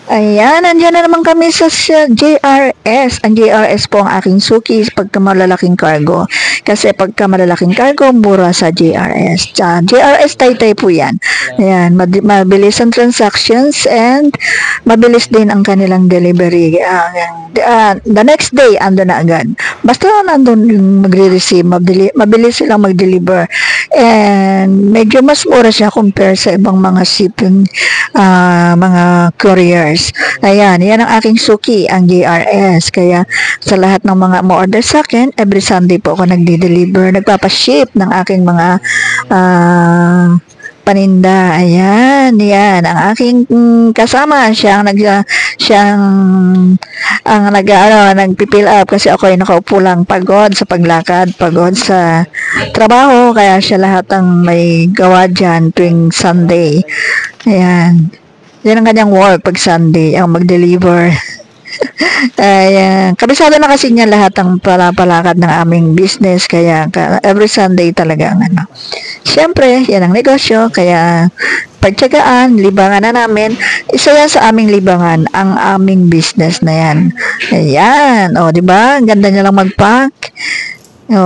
Ayan, nandiyan na naman kami sa JRS. Ang JRS po ang aking suki pagka malalaking cargo. Kasi pagka malalaking cargo, mura sa JRS. JRS Taytay po yan. Ayan, mabilis ang transactions and mabilis din ang kanilang delivery. The next day, ando na agad. Basta nandun yung magre-receive, mabilis silang mag-deliver. And medyo mas mura siya compare sa ibang mga shipping, mga couriers. Ayan, yan ang aking suki, ang JRS. Kaya sa lahat ng mga mo-order sa akin, every Sunday po ako nagde-deliver, nagpapaship ng aking mga paninda. Ayan, yan ang aking kasama, nagpi-fill up kasi ako ay nakaupo lang, pagod sa paglakad, pagod sa trabaho, kaya siya lahat ang may gawa dyan tuwing Sunday. Ayan, yan ang kanyang work pag Sunday, ang mag-deliver. Ayan, kabisado na kasi niya lahat ang palakad ng aming business, kaya every Sunday talaga Siyempre, yan ang negosyo, kaya pagtyagaan, libangan na namin. Isa yan sa aming libangan, ang aming business na yan. Ayan, o, diba? Ang ganda niya lang mag-pack. O,